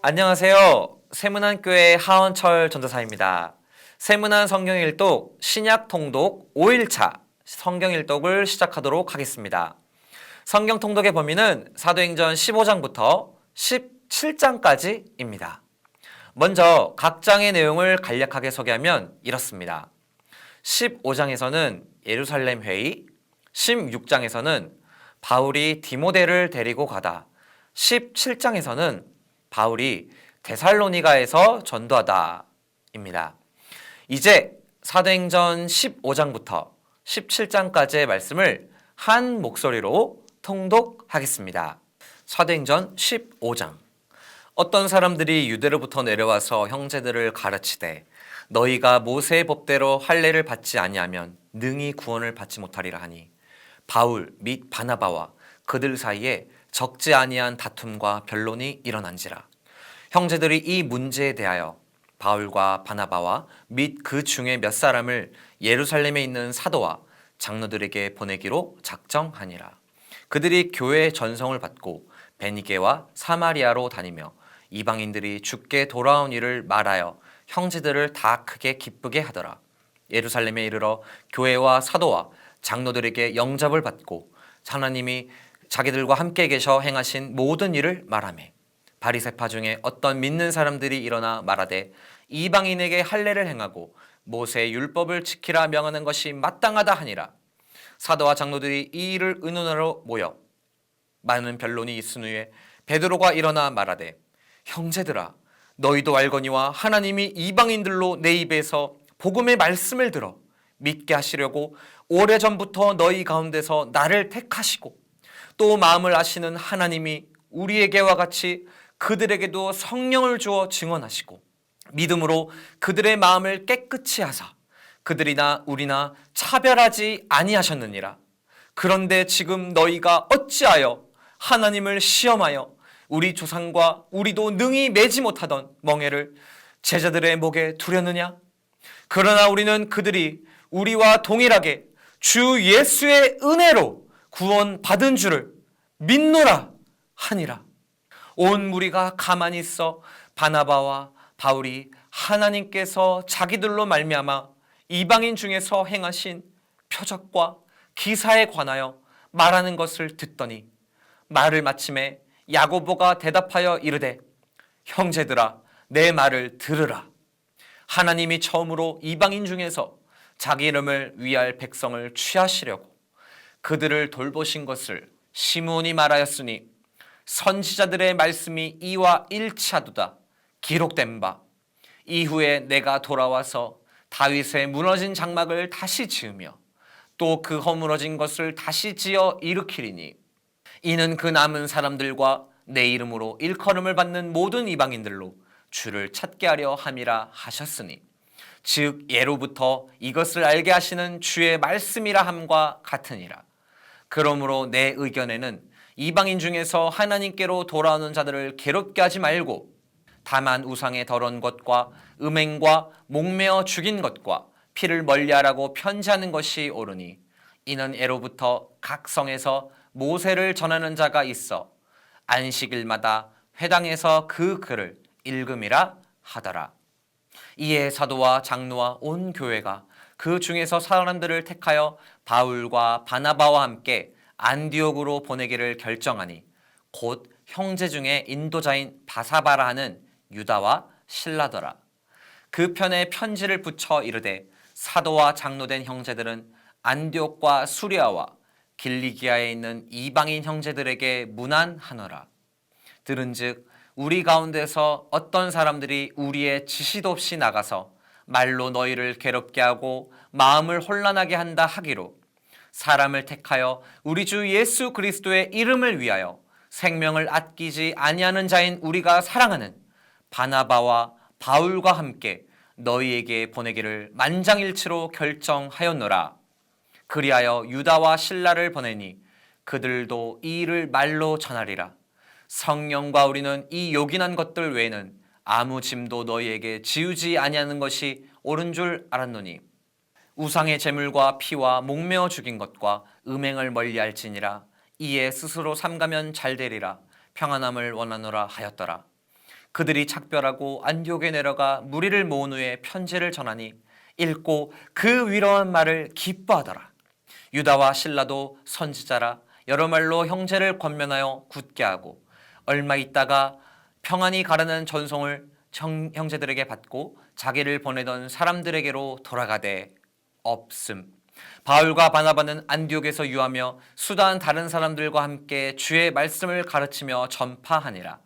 안녕하세요. 세문안교회 하원철 전도사입니다. 세문안 성경일독 신약 통독 5일차 성경일독을 시작하도록 하겠습니다. 성경 통독의 범위는 사도행전 15장부터 17장까지입니다. 먼저 각 장의 내용을 간략하게 소개하면 이렇습니다. 15장에서는 예루살렘 회의, 16장에서는 바울이 디모데를 데리고 가다, 17장에서는 바울이 데살로니가에서 전도하다 입니다. 이제 사도행전 15장부터 17장까지의 말씀을 한 목소리로 통독하겠습니다. 사도행전 15장. 어떤 사람들이 유대로부터 내려와서 형제들을 가르치되 너희가 모세의 법대로 할례를 받지 아니하면 능히 구원을 받지 못하리라 하니 바울 및 바나바와 그들 사이에 적지 아니한 다툼과 변론이 일어난지라. 형제들이 이 문제에 대하여 바울과 바나바와 및 그 중에 몇 사람을 예루살렘에 있는 사도와 장로들에게 보내기로 작정하니라. 그들이 교회의 전성을 받고 베니게와 사마리아로 다니며 이방인들이 주께 돌아온 일을 말하여 형제들을 다 크게 기쁘게 하더라. 예루살렘에 이르러 교회와 사도와 장로들에게 영접을 받고 하나님이 자기들과 함께 계셔 행하신 모든 일을 말하매 바리새파 중에 어떤 믿는 사람들이 일어나 말하되 이방인에게 할례를 행하고 모세의 율법을 지키라 명하는 것이 마땅하다 하니라. 사도와 장로들이 이 일을 의논하러 모여 많은 변론이 있은 후에 베드로가 일어나 말하되 형제들아 너희도 알거니와 하나님이 이방인들로 내 입에서 복음의 말씀을 들어 믿게 하시려고 오래전부터 너희 가운데서 나를 택하시고 또 마음을 아시는 하나님이 우리에게와 같이 그들에게도 성령을 주어 증언하시고 믿음으로 그들의 마음을 깨끗이 하사 그들이나 우리나 차별하지 아니하셨느니라. 그런데 지금 너희가 어찌하여 하나님을 시험하여 우리 조상과 우리도 능히 매지 못하던 멍에를 제자들의 목에 두려느냐? 그러나 우리는 그들이 우리와 동일하게 주 예수의 은혜로 구원 받은 줄을 믿노라 하니라. 온 무리가 가만히 있어 바나바와 바울이 하나님께서 자기들로 말미암아 이방인 중에서 행하신 표적과 기사에 관하여 말하는 것을 듣더니 말을 마침에 야고보가 대답하여 이르되 형제들아 내 말을 들으라. 하나님이 처음으로 이방인 중에서 자기 이름을 위할 백성을 취하시려고 그들을 돌보신 것을 시므온이 말하였으니 선지자들의 말씀이 이와 일치하도다 기록된 바 이후에 내가 돌아와서 다윗의 무너진 장막을 다시 지으며 또 그 허물어진 것을 다시 지어 일으키리니 이는 그 남은 사람들과 내 이름으로 일컬음을 받는 모든 이방인들로 주를 찾게 하려 함이라 하셨으니 즉 예로부터 이것을 알게 하시는 주의 말씀이라 함과 같으니라. 그러므로 내 의견에는 이방인 중에서 하나님께로 돌아오는 자들을 괴롭게 하지 말고 다만 우상의 더러운 것과 음행과 목매어 죽인 것과 피를 멀리하라고 편지하는 것이 옳으니 이는 예로부터 각 성에서 모세를 전하는 자가 있어 안식일마다 회당에서 그 글을 읽음이라 하더라. 이에 사도와 장로와 온 교회가 그 중에서 사람들을 택하여 바울과 바나바와 함께 안디옥으로 보내기를 결정하니 곧 형제 중에 인도자인 바사바라 하는 유다와 실라더라. 그 편에 편지를 붙여 이르되 사도와 장로된 형제들은 안디옥과 수리아와 길리기아에 있는 이방인 형제들에게 문안하노라. 들은즉 우리 가운데서 어떤 사람들이 우리의 지시도 없이 나가서 말로 너희를 괴롭게 하고 마음을 혼란하게 한다 하기로 사람을 택하여 우리 주 예수 그리스도의 이름을 위하여 생명을 아끼지 아니하는 자인 우리가 사랑하는 바나바와 바울과 함께 너희에게 보내기를 만장일치로 결정하였노라. 그리하여 유다와 실라를 보내니 그들도 이 일을 말로 전하리라. 성령과 우리는 이 요긴한 것들 외에는 아무 짐도 너희에게 지우지 아니하는 것이 옳은 줄 알았노니 우상의 제물과 피와 목매어 죽인 것과 음행을 멀리할지니라. 이에 스스로 삼가면 잘되리라. 평안함을 원하노라 하였더라. 그들이 작별하고 안디옥에 내려가 무리를 모은 후에 편지를 전하니 읽고 그 위로한 말을 기뻐하더라. 유다와 실라도 선지자라 여러 말로 형제를 권면하여 굳게 하고 얼마 있다가 평안히 가라는 전송을 형제들에게 받고 자기를 보내던 사람들에게로 돌아가되 없음. 바울과 바나바는 안디옥에서 유하며 수다한 다른 사람들과 함께 주의 말씀을 가르치며 전파하니라.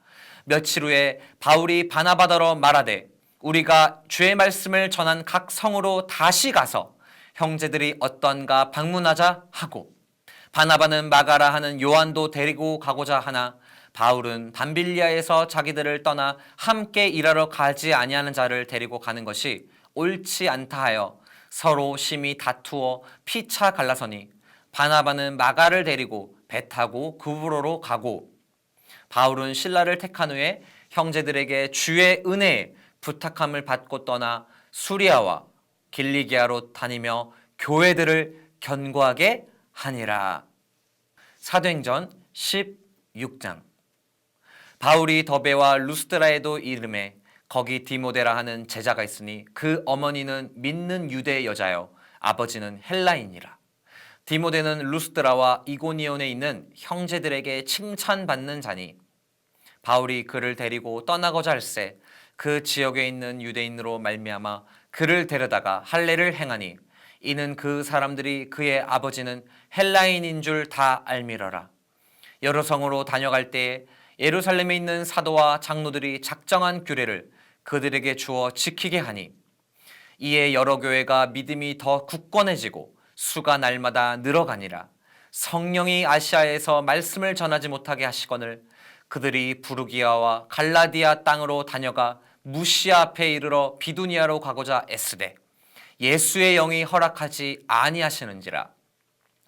며칠 후에 바울이 바나바더러 말하되 우리가 주의 말씀을 전한 각 성으로 다시 가서 형제들이 어떤가 방문하자 하고 바나바는 마가라 하는 요한도 데리고 가고자 하나 바울은 밤빌리아에서 자기들을 떠나 함께 일하러 가지 아니하는 자를 데리고 가는 것이 옳지 않다 하여 서로 심히 다투어 피차 갈라서니 바나바는 마가를 데리고 배 타고 구브로로 가고 바울은 신라를 택한 후에 형제들에게 주의 은혜에 부탁함을 받고 떠나 수리아와 길리기아로 다니며 교회들을 견고하게 하니라. 사도행전 16장. 바울이 더베와 루스드라에도 이름에 거기 디모데라 하는 제자가 있으니 그 어머니는 믿는 유대 여자여 아버지는 헬라인이라. 디모데는 루스드라와 이고니온에 있는 형제들에게 칭찬받는 자니 바울이 그를 데리고 떠나고자 할새 그 지역에 있는 유대인으로 말미암아 그를 데려다가 할례를 행하니 이는 그 사람들이 그의 아버지는 헬라인인 줄 다 알미러라. 여러 성으로 다녀갈 때에 예루살렘에 있는 사도와 장로들이 작정한 규례를 그들에게 주어 지키게 하니 이에 여러 교회가 믿음이 더 굳건해지고 수가 날마다 늘어가니라. 성령이 아시아에서 말씀을 전하지 못하게 하시거늘 그들이 부르기아와 갈라디아 땅으로 다녀가 무시아 앞에 이르러 비두니아로 가고자 애쓰되 예수의 영이 허락하지 아니하시는지라.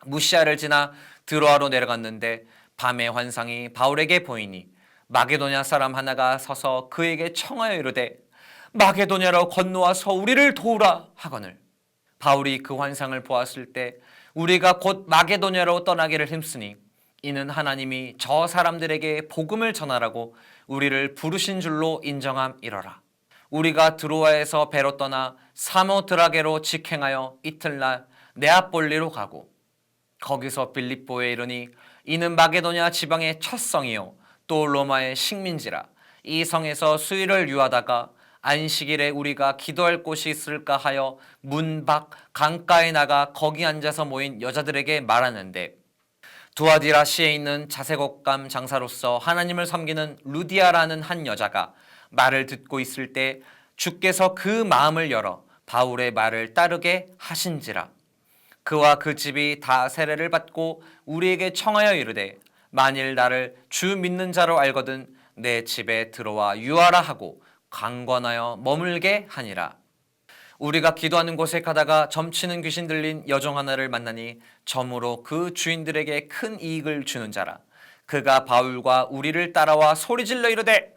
무시아를 지나 드로아로 내려갔는데 밤의 환상이 바울에게 보이니 마게도냐 사람 하나가 서서 그에게 청하여 이르되 마게도냐로 건너와서 우리를 도우라 하거늘 바울이 그 환상을 보았을 때 우리가 곧 마게도냐로 떠나기를 힘쓰니 이는 하나님이 저 사람들에게 복음을 전하라고 우리를 부르신 줄로 인정함이러라. 우리가 드로아에서 배로 떠나 사모드라게로 직행하여 이틀날 네아폴리로 가고 거기서 빌립보에 이르니 이는 마게도냐 지방의 첫 성이요 또 로마의 식민지라. 이 성에서 수일을 유하다가 안식일에 우리가 기도할 곳이 있을까 하여 문 밖 강가에 나가 거기 앉아서 모인 여자들에게 말하는데 두아디라시에 있는 자색옷감 장사로서 하나님을 섬기는 루디아라는 한 여자가 말을 듣고 있을 때 주께서 그 마음을 열어 바울의 말을 따르게 하신지라. 그와 그 집이 다 세례를 받고 우리에게 청하여 이르되 만일 나를 주 믿는 자로 알거든 내 집에 들어와 유하라 하고 강권하여 머물게 하니라. 우리가 기도하는 곳에 가다가 점치는 귀신 들린 여종 하나를 만나니 점으로 그 주인들에게 큰 이익을 주는 자라. 그가 바울과 우리를 따라와 소리질러 이르되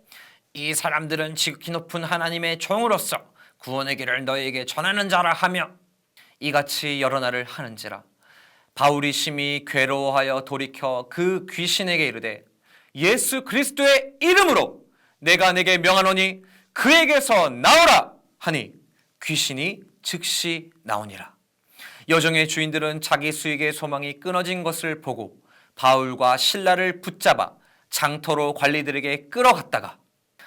이 사람들은 지극히 높은 하나님의 종으로서 구원의 길을 너희에게 전하는 자라 하며 이같이 여러 날을 하는지라. 바울이 심히 괴로워하여 돌이켜 그 귀신에게 이르되 예수 그리스도의 이름으로 내가 내게 명하노니 그에게서 나오라 하니 귀신이 즉시 나오니라. 여종의 주인들은 자기 수익의 소망이 끊어진 것을 보고 바울과 신라를 붙잡아 장터로 관리들에게 끌어갔다가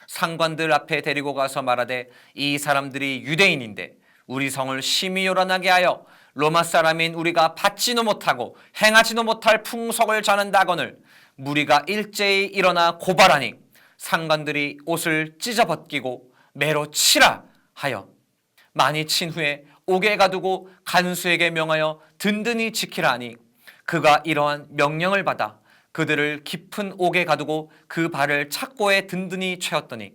상관들 앞에 데리고 가서 말하되 이 사람들이 유대인인데 우리 성을 심히 요란하게 하여 로마 사람인 우리가 받지도 못하고 행하지도 못할 풍속을 전한다거늘 무리가 일제히 일어나 고발하니 상관들이 옷을 찢어 벗기고 매로 치라 하여 많이 친 후에 옥에 가두고 간수에게 명하여 든든히 지키라 하니 그가 이러한 명령을 받아 그들을 깊은 옥에 가두고 그 발을 착고에 든든히 채웠더니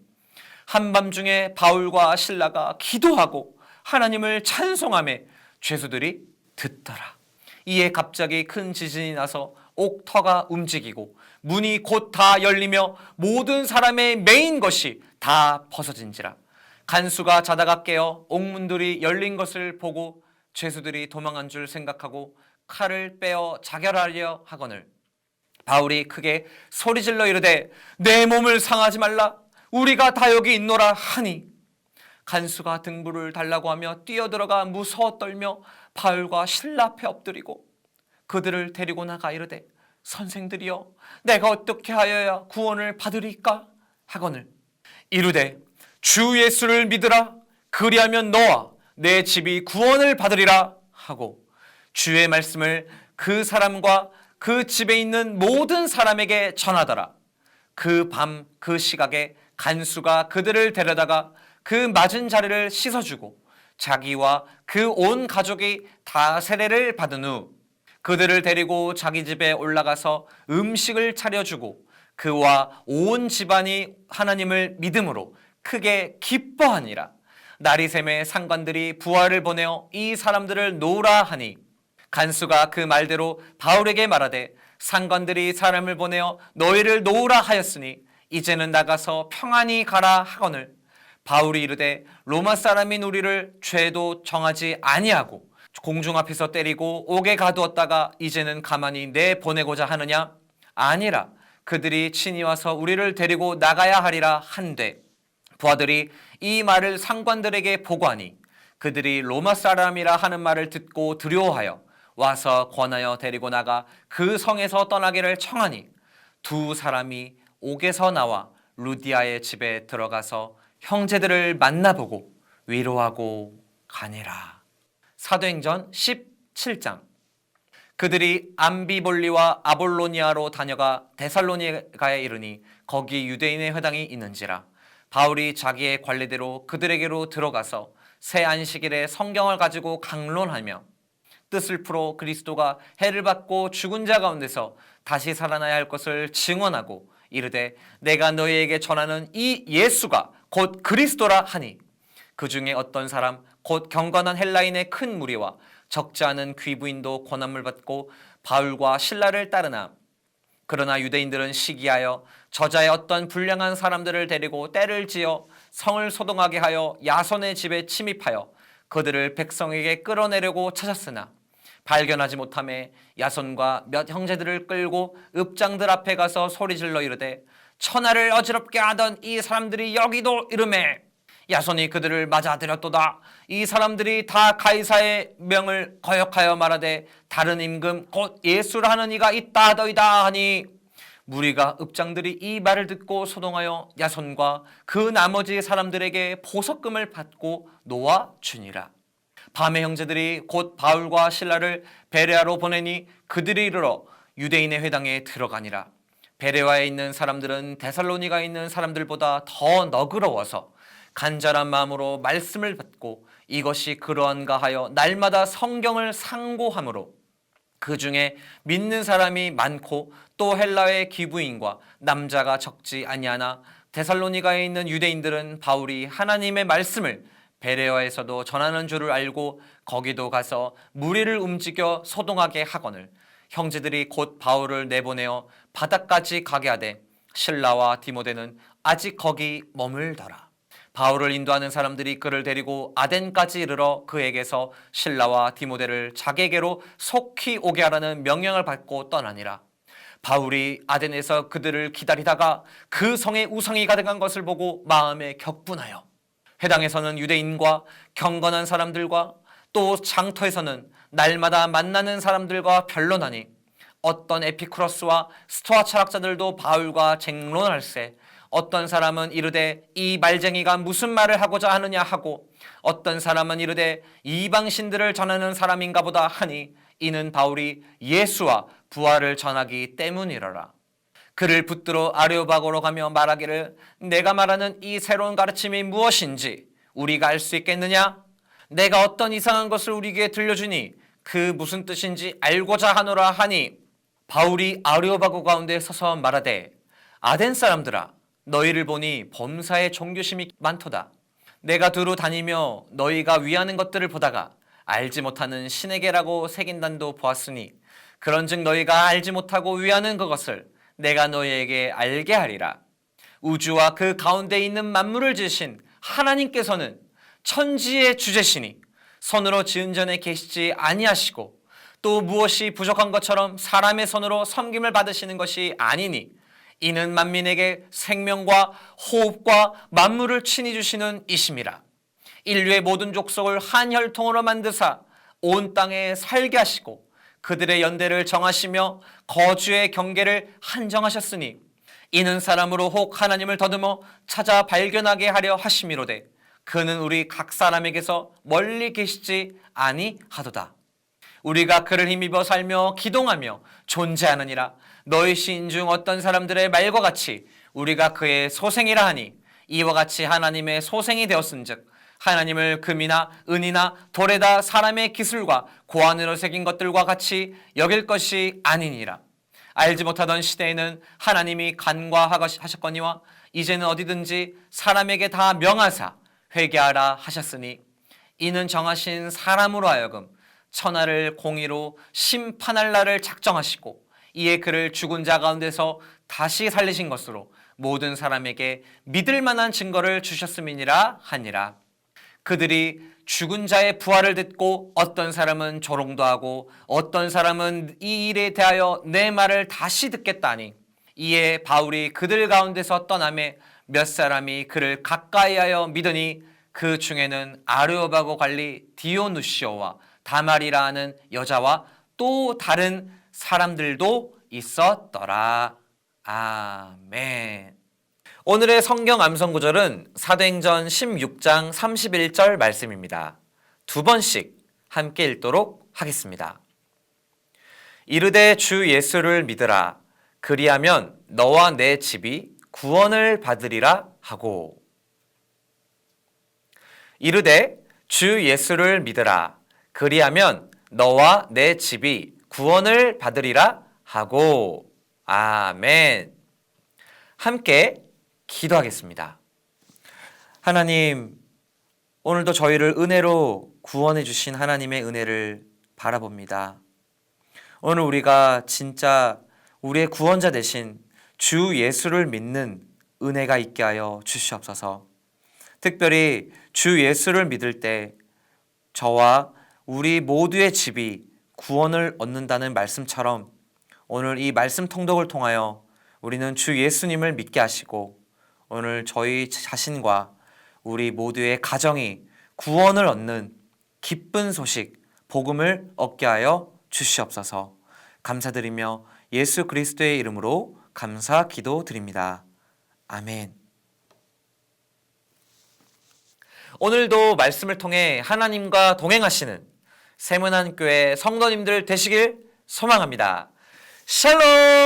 한밤중에 바울과 신라가 기도하고 하나님을 찬송하며 죄수들이 듣더라. 이에 갑자기 큰 지진이 나서 옥터가 움직이고 문이 곧 다 열리며 모든 사람의 매인 것이 다 벗어진지라. 간수가 자다가 깨어 옥문들이 열린 것을 보고 죄수들이 도망한 줄 생각하고 칼을 빼어 자결하려 하거늘 바울이 크게 소리질러 이르되 내 몸을 상하지 말라. 우리가 다 여기 있노라 하니 간수가 등불을 달라고 하며 뛰어들어가 무서워 떨며 바울과 신라 앞에 엎드리고 그들을 데리고 나가 이르되 선생들이여 내가 어떻게 하여야 구원을 받으리까 하거늘 이르되 주 예수를 믿으라 그리하면 너와 내 집이 구원을 받으리라 하고 주의 말씀을 그 사람과 그 집에 있는 모든 사람에게 전하더라. 그 밤 그 시각에 간수가 그들을 데려다가 그 맞은 자리를 씻어주고 자기와 그 온 가족이 다 세례를 받은 후 그들을 데리고 자기 집에 올라가서 음식을 차려주고 그와 온 집안이 하나님을 믿음으로 크게 기뻐하니라. 나리샘의 상관들이 부하를 보내어 이 사람들을 놓으라 하니 간수가 그 말대로 바울에게 말하되 상관들이 사람을 보내어 너희를 놓으라 하였으니 이제는 나가서 평안히 가라 하거늘 바울이 이르되 로마 사람인 우리를 죄도 정하지 아니하고 공중 앞에서 때리고 옥에 가두었다가 이제는 가만히 내보내고자 하느냐? 아니라 그들이 친히 와서 우리를 데리고 나가야 하리라 한되 부하들이 이 말을 상관들에게 보고하니 그들이 로마 사람이라 하는 말을 듣고 두려워하여 와서 권하여 데리고 나가 그 성에서 떠나기를 청하니 두 사람이 옥에서 나와 루디아의 집에 들어가서 형제들을 만나보고 위로하고 가니라. 사도행전 17장. 그들이 암비볼리와 아볼로니아로 다녀가 데살로니가에 이르니 거기 유대인의 회당이 있는지라 바울이 자기의 관례대로 그들에게로 들어가서 새 안식일에 성경을 가지고 강론하며 뜻을 풀어 그리스도가 해를 받고 죽은 자 가운데서 다시 살아나야 할 것을 증언하고 이르되 내가 너희에게 전하는 이 예수가 곧 그리스도라 하니 그 중에 어떤 사람 곧 경건한 헬라인의 큰 무리와 적지 않은 귀부인도 권한을 받고 바울과 신라를 따르나 그러나 유대인들은 시기하여 저자의 어떤 불량한 사람들을 데리고 때를 지어 성을 소동하게 하여 야손의 집에 침입하여 그들을 백성에게 끌어내려고 찾았으나 발견하지 못하매 야손과 몇 형제들을 끌고 읍장들 앞에 가서 소리질러 이르되 천하를 어지럽게 하던 이 사람들이 여기도 이르매 야손이 그들을 맞아들였도다. 이 사람들이 다 가이사의 명을 거역하여 말하되 다른 임금 곧 예수라 하는 이가 있다 하더이다 하니 무리가 읍장들이 이 말을 듣고 소동하여 야손과 그 나머지 사람들에게 보석금을 받고 놓아 주니라. 밤에 형제들이 곧 바울과 신라를 베레아로 보내니 그들이 이르러 유대인의 회당에 들어가니라. 베레아에 있는 사람들은 데살로니가에 있는 사람들보다 더 너그러워서 간절한 마음으로 말씀을 받고 이것이 그러한가 하여 날마다 성경을 상고함으로 그 중에 믿는 사람이 많고 또 헬라의 기부인과 남자가 적지 아니하나 데살로니가에 있는 유대인들은 바울이 하나님의 말씀을 베레아에서도 전하는 줄을 알고 거기도 가서 무리를 움직여 소동하게 하거늘 형제들이 곧 바울을 내보내어 바다까지 가게 하되 실라와 디모데는 아직 거기 머물더라. 바울을 인도하는 사람들이 그를 데리고 아덴까지 이르러 그에게서 실라와 디모데를 자기에게로 속히 오게 하라는 명령을 받고 떠나니라. 바울이 아덴에서 그들을 기다리다가 그 성에 우상이 가득한 것을 보고 마음에 격분하여 회당에서는 유대인과 경건한 사람들과 또 장터에서는 날마다 만나는 사람들과 변론하니 어떤 에피쿠로스와 스토아 철학자들도 바울과 쟁론할세 어떤 사람은 이르되 이 말쟁이가 무슨 말을 하고자 하느냐 하고 어떤 사람은 이르되 이방신들을 전하는 사람인가 보다 하니 이는 바울이 예수와 부활을 전하기 때문이러라. 그를 붙들어 아레오바고로 가며 말하기를 내가 말하는 이 새로운 가르침이 무엇인지 우리가 알 수 있겠느냐? 내가 어떤 이상한 것을 우리에게 들려주니 그 무슨 뜻인지 알고자 하노라 하니 바울이 아레오바고 가운데 서서 말하되 아덴 사람들아 너희를 보니 범사에 종교심이 많도다. 내가 두루 다니며 너희가 위하는 것들을 보다가 알지 못하는 신에게라고 새긴단도 보았으니 그런즉 너희가 알지 못하고 위하는 그것을 내가 너희에게 알게 하리라. 우주와 그 가운데 있는 만물을 지으신 하나님께서는 천지의 주제시니 손으로 지은 전에 계시지 아니하시고 또 무엇이 부족한 것처럼 사람의 손으로 섬김을 받으시는 것이 아니니 이는 만민에게 생명과 호흡과 만물을 친히 주시는 이심이라. 인류의 모든 족속을 한 혈통으로 만드사 온 땅에 살게 하시고 그들의 연대를 정하시며 거주의 경계를 한정하셨으니 이는 사람으로 혹 하나님을 더듬어 찾아 발견하게 하려 하심이로되 그는 우리 각 사람에게서 멀리 계시지 아니하도다. 우리가 그를 힘입어 살며 기동하며 존재하느니라. 너희 시인 중 어떤 사람들의 말과 같이 우리가 그의 소생이라 하니 이와 같이 하나님의 소생이 되었은즉 하나님을 금이나 은이나 돌에다 사람의 기술과 고안으로 새긴 것들과 같이 여길 것이 아니니라. 알지 못하던 시대에는 하나님이 간과하셨거니와 이제는 어디든지 사람에게 다 명하사 회개하라 하셨으니 이는 정하신 사람으로 하여금 천하를 공의로 심판할 날을 작정하시고 이에 그를 죽은 자 가운데서 다시 살리신 것으로 모든 사람에게 믿을 만한 증거를 주셨음이니라 하니라. 그들이 죽은 자의 부활을 듣고 어떤 사람은 조롱도 하고 어떤 사람은 이 일에 대하여 내 말을 다시 듣겠다 하니 이에 바울이 그들 가운데서 떠나매 몇 사람이 그를 가까이하여 믿으니 그 중에는 아르요바고 관리 디오누시오와 다말이라 하는 여자와 또 다른 사람들도 있었더라. 아멘. 오늘의 성경 암송 구절은 사도행전 16장 31절 말씀입니다. 두 번씩 함께 읽도록 하겠습니다. 이르되 주 예수를 믿으라. 그리하면 너와 내 집이 구원을 받으리라 하고. 이르되 주 예수를 믿으라. 그리하면 너와 내 집이 구원을 받으리라 하고. 아멘. 함께 기도하겠습니다. 하나님, 오늘도 저희를 은혜로 구원해 주신 하나님의 은혜를 바라봅니다. 오늘 우리가 진짜 우리의 구원자 되신 주 예수를 믿는 은혜가 있게 하여 주시옵소서. 특별히 주 예수를 믿을 때 저와 우리 모두의 집이 구원을 얻는다는 말씀처럼 오늘 이 말씀 통독을 통하여 우리는 주 예수님을 믿게 하시고 오늘 저희 자신과 우리 모두의 가정이 구원을 얻는 기쁜 소식, 복음을 얻게 하여 주시옵소서. 감사드리며 예수 그리스도의 이름으로 감사 기도드립니다. 아멘. 오늘도 말씀을 통해 하나님과 동행하시는 세문안교회 성도님들 되시길 소망합니다. 샬롬!